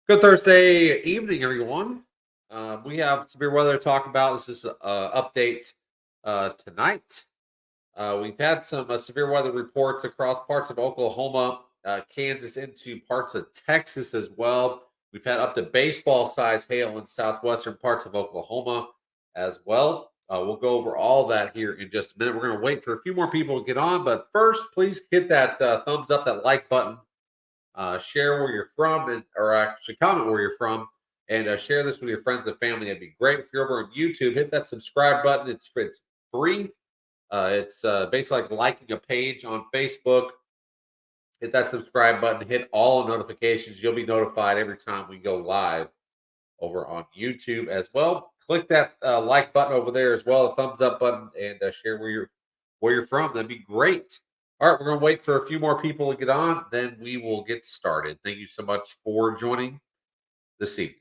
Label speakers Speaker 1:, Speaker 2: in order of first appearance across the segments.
Speaker 1: Good Thursday evening, everyone. We have severe weather to talk about. This is update tonight. We've had some severe weather reports across parts of Oklahoma, Kansas, into parts of Texas as well. We've had up to baseball size hail in southwestern parts of Oklahoma as well. We'll go over all that here in just a minute. We're going to wait for a few more people to get on, but first, please hit that thumbs up, that like button, share where you're from, and or actually comment where you're from, and share this with your friends and family. That'd be great. If you're over on YouTube, hit that subscribe button. It's free. It's basically like liking a page on Facebook. Hit that subscribe button. Hit all notifications. You'll be notified every time we go live over on YouTube as well. Click that like button over there as well, the thumbs up button, and share where you're from. That'd be great. All right, we're going to wait for a few more people to get on, then we will get started. Thank you so much for joining this evening.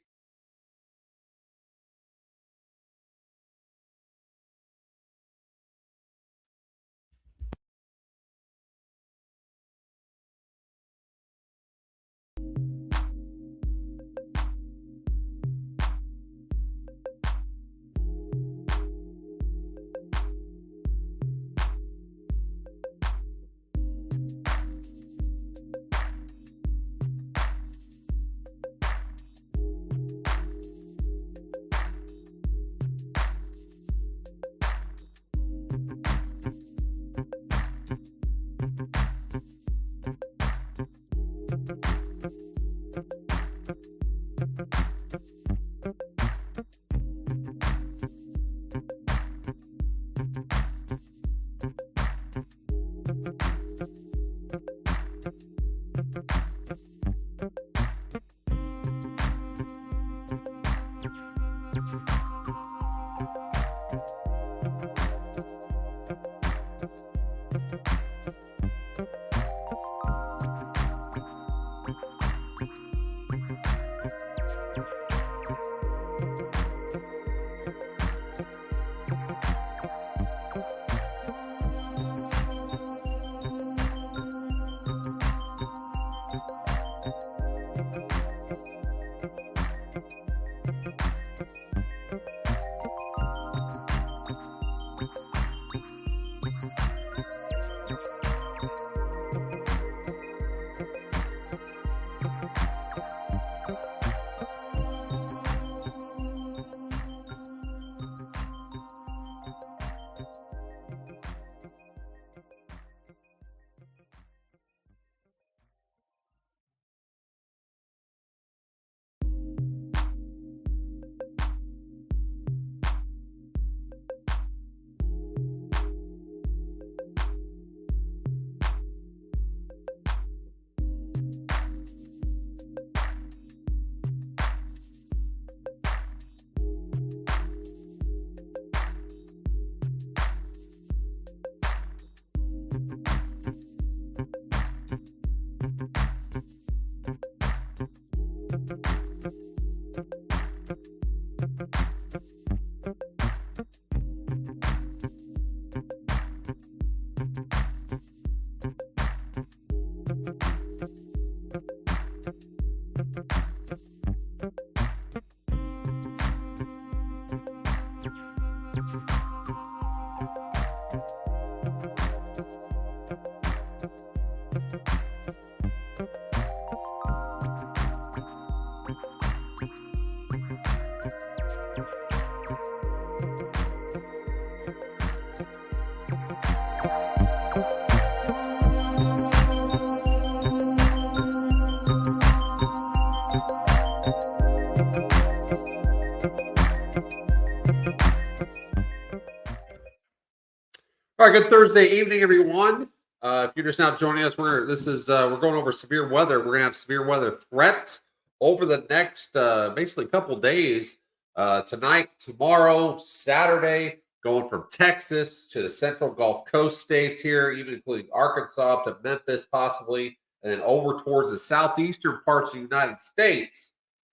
Speaker 1: All right, good Thursday evening, everyone. If you're just now joining us, we're going over severe weather. We're gonna have severe weather threats over the next basically couple days. Tonight, tomorrow, Saturday, going from Texas to the central Gulf Coast states here, even including Arkansas up to Memphis, possibly, and then over towards the southeastern parts of the United States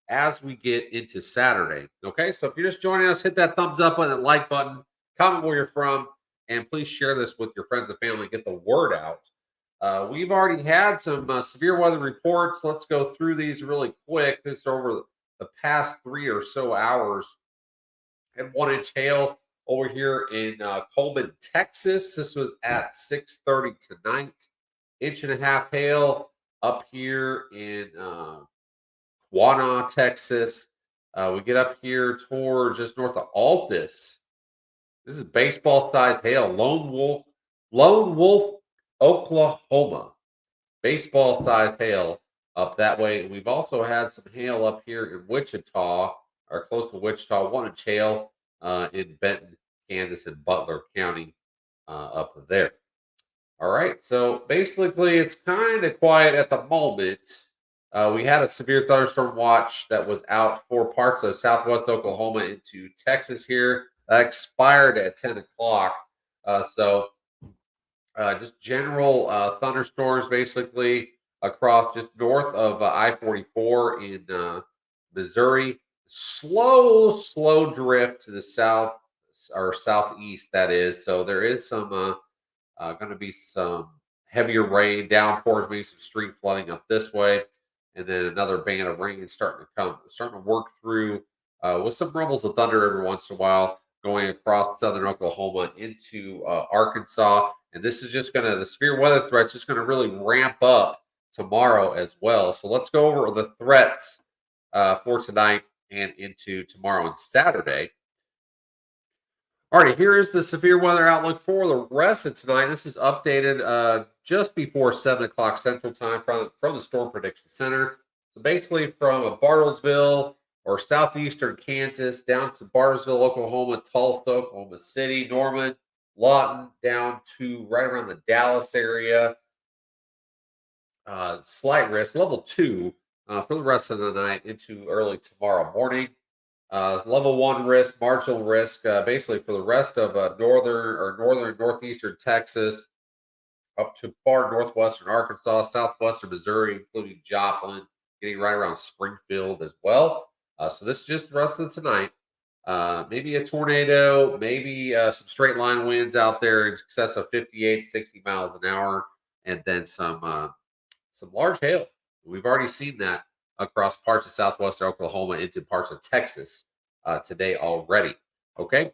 Speaker 1: as we get into Saturday. Okay, so if you're just joining us, hit that thumbs up button, that like button, comment where you're from, and please share this with your friends and family. Get the word out. We've already had some severe weather reports. Let's go through these really quick. This is over the past 3 or so hours. And 1 inch hail over here in Coleman, Texas. This was at 6:30 tonight. Inch and a half hail up here in Quanah, Texas. We get up here towards just north of Altus. This is baseball sized hail. Lone Wolf, Oklahoma. Baseball sized hail up that way. We've also had some hail up here in Wichita, or close to Wichita, 1 inch hail in Benton, Kansas, and Butler County up there. All right. So basically, it's kind of quiet at the moment. We had a severe thunderstorm watch that was out for parts of southwest Oklahoma into Texas here. That expired at 10 o'clock. Just general thunderstorms basically across just north of I-44 in Missouri. Slow drift to the south or southeast, that is. So there is some going to be some heavier rain, downpours, maybe some street flooding up this way. And then another band of rain starting to work through with some rumbles of thunder every once in a while going across southern Oklahoma into Arkansas. And this is just the severe weather threat's just going to really ramp up tomorrow as well. So let's go over the threats for tonight and into tomorrow and Saturday. All right, here is the severe weather outlook for the rest of tonight. This is updated just before 7 o'clock Central Time from the Storm Prediction Center. So basically from Bartlesville or southeastern Kansas down to Bartlesville, Oklahoma, Tulsa, Oklahoma City, Norman, Lawton, down to right around the Dallas area. Slight risk, level 2 for the rest of the night into early tomorrow morning. Level 1 risk, marginal risk, basically for the rest of northern northeastern Texas, up to far northwestern Arkansas, southwestern Missouri, including Joplin, getting right around Springfield as well. So this is just the rest of tonight. Maybe a tornado, maybe some straight line winds out there in excess of 58, 60 miles an hour, and then some large hail. We've already seen that across parts of southwestern Oklahoma into parts of Texas today already. Okay.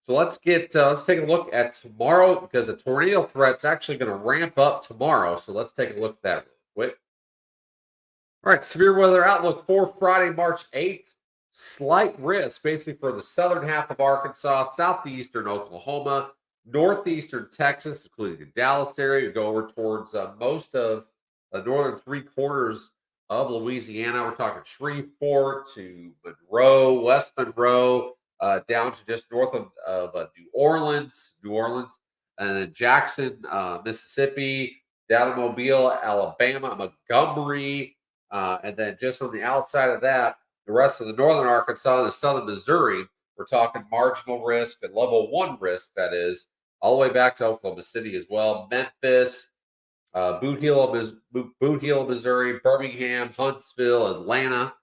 Speaker 1: So let's take a look at tomorrow because the tornado threat's actually going to ramp up tomorrow. So let's take a look at that real quick. All right, severe weather outlook for Friday, March 8th. Slight risk basically for the southern half of Arkansas, southeastern Oklahoma, northeastern Texas, including the Dallas area. You go over towards most of the northern 3/4 of Louisiana. We're talking Shreveport to Monroe, West Monroe, down to just north of New Orleans, and then Jackson, Mississippi, down to Mobile, Alabama, Montgomery, and then just on the outside of that, the rest of the northern Arkansas and the southern Missouri. We're talking marginal risk and level 1 risk, that is, all the way back to Oklahoma City as well. Memphis, Boot Heel, Missouri, Birmingham, Huntsville, Atlanta.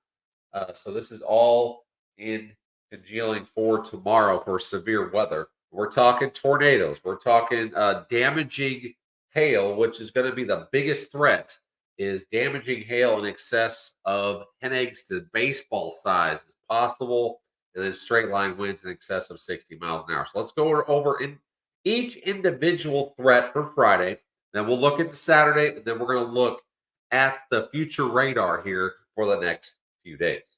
Speaker 1: So this is all in congealing for tomorrow for severe weather. We're talking tornadoes. We're talking damaging hail, which is going to be the biggest threat, is damaging hail in excess of 10 eggs to baseball size as possible, and then straight line winds in excess of 60 miles an hour. So let's go over in each individual threat for Friday. Then we'll look at the Saturday, and then we're going to look at the future radar here for the next few days.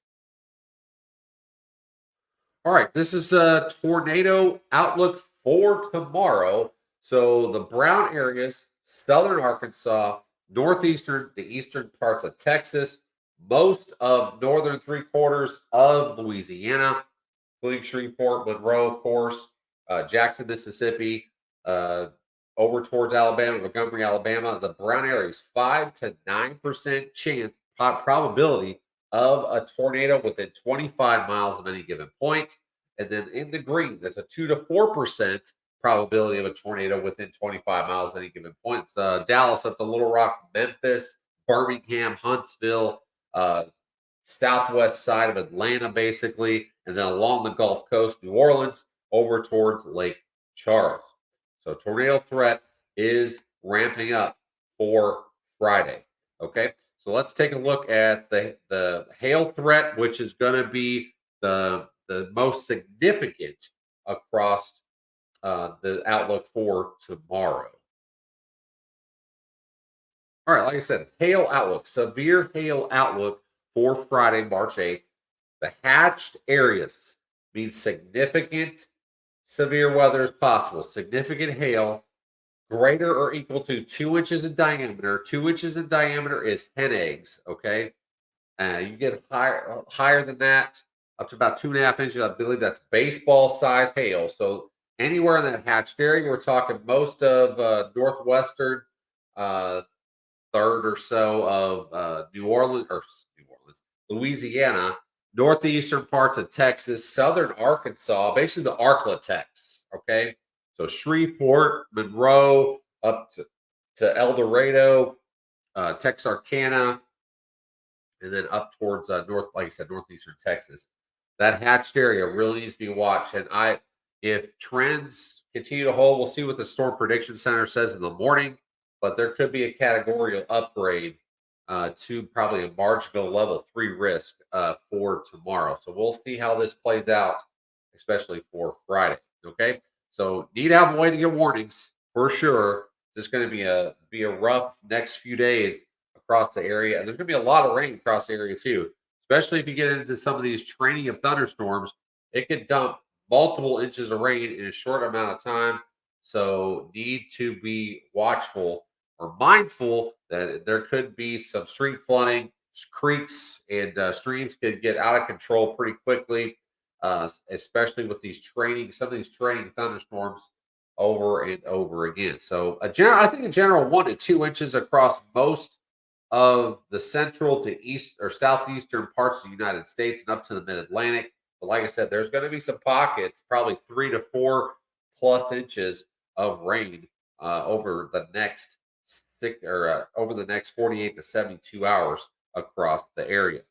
Speaker 1: All right, this is a tornado outlook for tomorrow. So the brown areas, southern Arkansas, the eastern parts of Texas, most of northern 3/4 of Louisiana, including Shreveport, Monroe, of course, Jackson, Mississippi, over towards Alabama, Montgomery, Alabama. The brown areas, 5 to 9% chance probability of a tornado within 25 miles of any given point. And then in the green, that's a 2 to 4% probability of a tornado within 25 miles of any given point. Dallas up to Little Rock, Memphis, Birmingham, Huntsville, southwest side of Atlanta, basically, and then along the Gulf Coast, New Orleans, over towards Lake Charles. So tornado threat is ramping up for Friday. Okay, so let's take a look at the hail threat, which is going to be the most significant across the outlook for tomorrow. All right, like I said, hail outlook, severe hail outlook for Friday, March 8th. The hatched areas means significant severe weather is possible. Significant hail greater or equal to 2 inches in diameter. 2 inches in diameter is hen eggs. Okay, you get higher than that, up to about 2.5 inches. I believe that's baseball size hail. So anywhere in that hatched area, we're talking most of northwestern uh, third or so of New Orleans, Louisiana, northeastern parts of Texas, southern Arkansas, basically the Arklatex. Okay, so Shreveport, Monroe, up to El Dorado, Texarkana, and then up towards north, like I said, northeastern Texas. That hatched area really needs to be watched. And if trends continue to hold, we'll see what the Storm Prediction Center says in the morning. But there could be a categorical upgrade to probably a marginal level 3 risk for tomorrow. So we'll see how this plays out, especially for Friday. Okay, so need to have a way to get warnings for sure. This is going to be a rough next few days across the area, and there's going to be a lot of rain across the area too. Especially if you get into some of these training of thunderstorms, it could dump multiple inches of rain in a short amount of time. So need to be watchful or mindful that there could be some street flooding, creeks and streams could get out of control pretty quickly, especially with some of these training thunderstorms over and over again. So I think a general 1 to 2 inches across most of the central to east or southeastern parts of the United States and up to the mid Atlantic. But like I said, there's going to be some pockets, probably 3 to 4 plus inches of rain over the next over the next 48 to 72 hours across the area.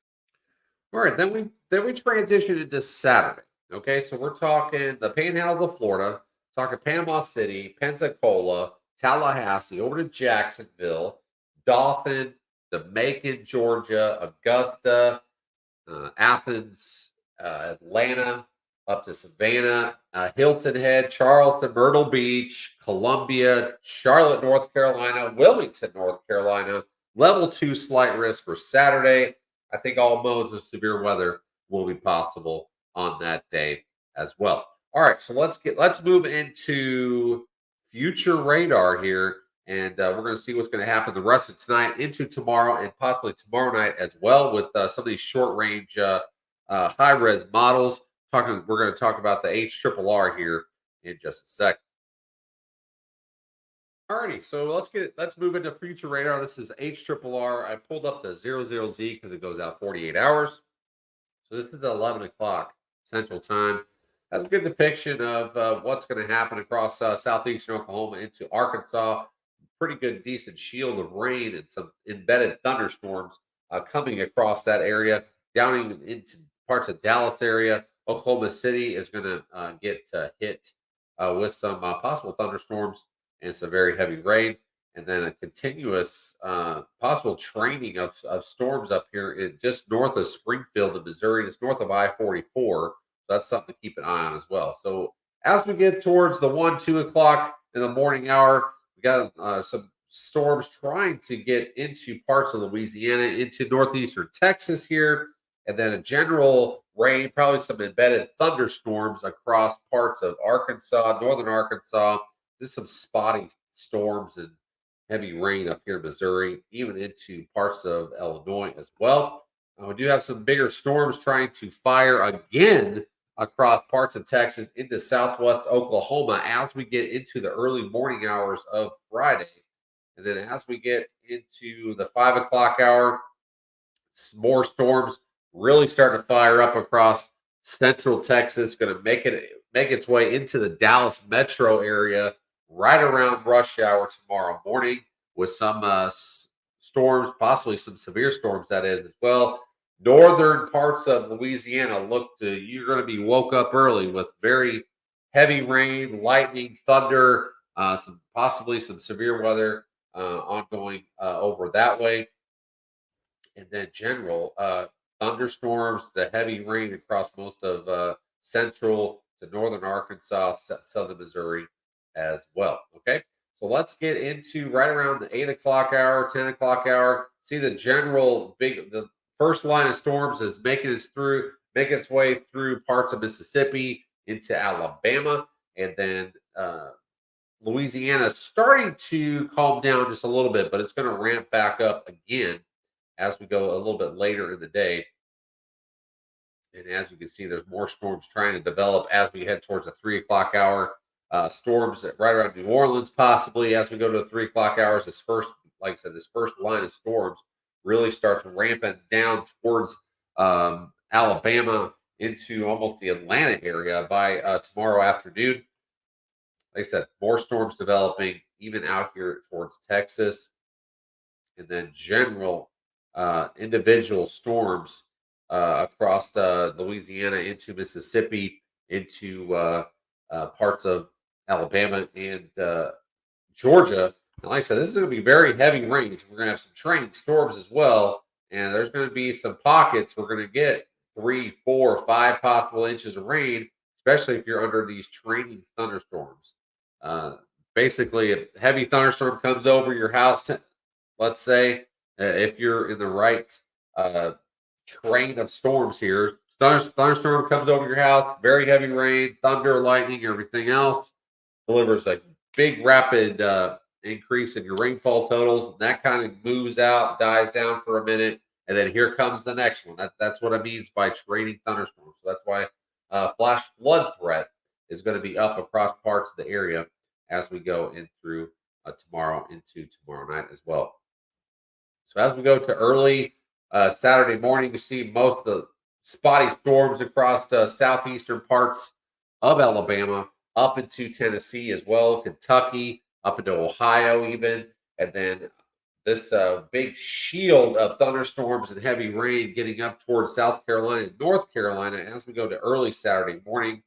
Speaker 1: All right, then we transition into Saturday. Okay, so we're talking the Panhandles of Florida, talking Panama City, Pensacola, Tallahassee, over to Jacksonville, Dothan, Macon, Georgia, Augusta, Athens, Atlanta, up to Savannah, Hilton Head, Charleston, Myrtle Beach, Columbia, Charlotte, North Carolina, Wilmington, North Carolina. Level 2 slight risk for Saturday. I think all modes of severe weather will be possible on that day as well. All right, so let's move into future radar here, and we're going to see what's going to happen the rest of tonight into tomorrow and possibly tomorrow night as well with some of these short range high res models. We're going to talk about the HRRR here in just a second. Alrighty, so let's move into future radar. This is HRRR. I pulled up the 00Z because it goes out 48 hours. So this is the 11 o'clock Central Time. Has a good depiction of what's going to happen across southeastern Oklahoma into Arkansas. Pretty good, decent shield of rain and some embedded thunderstorms coming across that area, down into parts of Dallas area. Oklahoma City is going to get hit with some possible thunderstorms and some very heavy rain, and then a continuous possible training of storms up here just north of Springfield, in Missouri, just north of I-44. So that's something to keep an eye on as well. So as we get towards the 2 o'clock in the morning hour, we got some storms trying to get into parts of Louisiana, into northeastern Texas here, and then a general rain, probably some embedded thunderstorms across parts of Arkansas, northern Arkansas, just some spotty storms and heavy rain up here in Missouri, even into parts of Illinois as well. We do have some bigger storms trying to fire again across parts of Texas into southwest Oklahoma as we get into the early morning hours of Friday. And then as we get into the 5 o'clock hour, more storms really starting to fire up across central Texas, going to make its way into the Dallas metro area right around rush hour tomorrow morning with some storms, possibly some severe storms, that is, as well. Northern parts of Louisiana you're going to be woke up early with very heavy rain, lightning, thunder, Possibly some severe weather ongoing over that way, and then general thunderstorms to heavy rain across most of central to northern Arkansas, southern Missouri as well. Okay, so let's get into right around the 8 o'clock hour, 10 o'clock hour. See the first line of storms is making its way through parts of Mississippi into Alabama, and then Louisiana is starting to calm down just a little bit, but it's going to ramp back up again as we go a little bit later in the day. And as you can see, there's more storms trying to develop as we head towards the 3 o'clock hour. Storms right around New Orleans, possibly as we go to the 3 o'clock hours. Like I said, this first line of storms really starts ramping down towards Alabama into almost the Atlanta area by tomorrow afternoon. Like I said, more storms developing even out here towards Texas, and then general individual storms across Louisiana into Mississippi, into parts of Alabama and Georgia. And like I said, this is going to be very heavy rains. We're going to have some training storms as well, and there's going to be some pockets. We're going to get 3, 4, 5 possible inches of rain, especially if you're under these training thunderstorms. Uh, Basically, a heavy thunderstorm comes over your house. Let's say if you're in the right train of storms here, thunderstorm comes over your house, very heavy rain, thunder, lightning, everything else, delivers a big rapid increase in your rainfall totals. And that kind of moves out, dies down for a minute, and then here comes the next one. That's what it means by training thunderstorms. So that's why flash flood threat is going to be up across parts of the area as we go in through tomorrow into tomorrow night as well. So as we go to early Saturday morning, you see most of the spotty storms across the southeastern parts of Alabama, up into Tennessee as well, Kentucky, up into Ohio even, and then this big shield of thunderstorms and heavy rain getting up towards South Carolina and North Carolina as we go to early Saturday morning.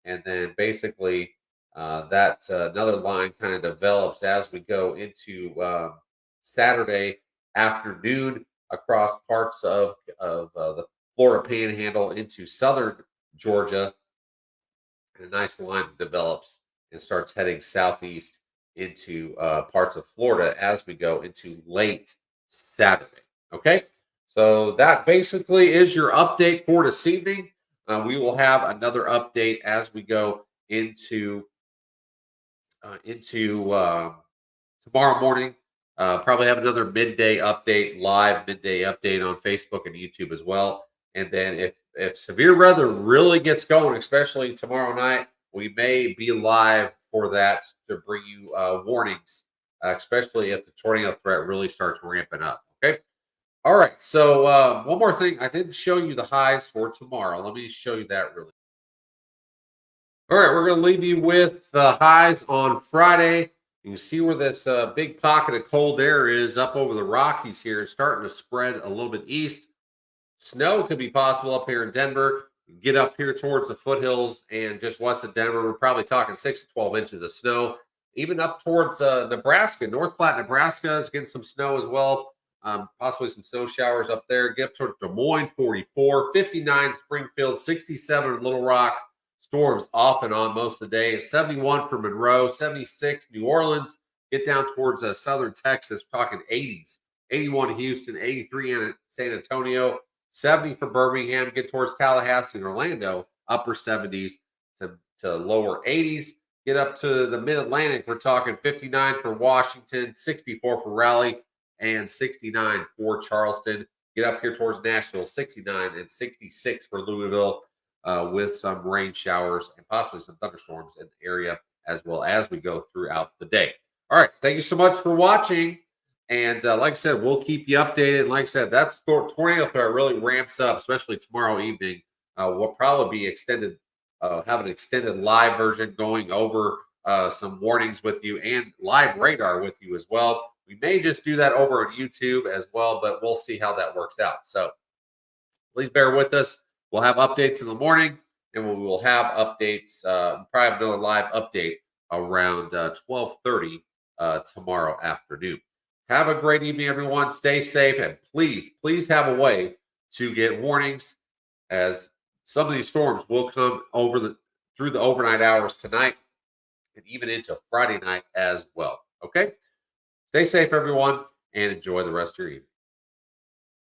Speaker 1: And then basically that another line kind of develops as we go into Saturday afternoon across parts of the Florida Panhandle into southern Georgia. And a nice line develops and starts heading southeast into parts of Florida as we go into late Saturday. Okay, so that basically is your update for this evening. We will have another update as we go into tomorrow morning. Probably have another live midday update on Facebook and YouTube as well. And then if severe weather really gets going, especially tomorrow night, we may be live for that to bring you warnings, especially if the tornado threat really starts ramping up. Okay. All right. So one more thing, I didn't show you the highs for tomorrow. Let me show you that really. All right, we're going to leave you with the highs on Friday. You can see where this big pocket of cold air is up over the Rockies here. It's starting to spread a little bit east. Snow could be possible up here in Denver. Get up here towards the foothills and just west of Denver, we're probably talking 6 to 12 inches of snow. Even up towards Nebraska, North Platte, Nebraska is getting some snow as well. Possibly some snow showers up there. Get up towards Des Moines, 44, 59 Springfield, 67 Little Rock. Storms off and on most of the day. 71 for Monroe, 76 New Orleans. Get down towards southern Texas, we're talking 80s. 81 Houston, 83 in San Antonio, 70 for Birmingham. Get towards Tallahassee and Orlando, upper 70s to lower 80s. Get up to the mid-Atlantic, we're talking 59 for Washington, 64 for Raleigh, and 69 for Charleston. Get up here towards Nashville, 69 and 66 for Louisville. With some rain showers and possibly some thunderstorms in the area as well as we go throughout the day. All right. Thank you so much for watching. And like I said, we'll keep you updated. And like I said, that tornado threat really ramps up, especially tomorrow evening. We'll probably be have an extended live version going over some warnings with you and live radar with you as well. We may just do that over on YouTube as well, but we'll see how that works out. So please bear with us. We'll have updates in the morning, and we will have updates. Probably have another live update around 12:30 tomorrow afternoon. Have a great evening, everyone. Stay safe, and please have a way to get warnings, as some of these storms will come through the overnight hours tonight and even into Friday night as well. Okay? Stay safe, everyone, and enjoy the rest of your evening.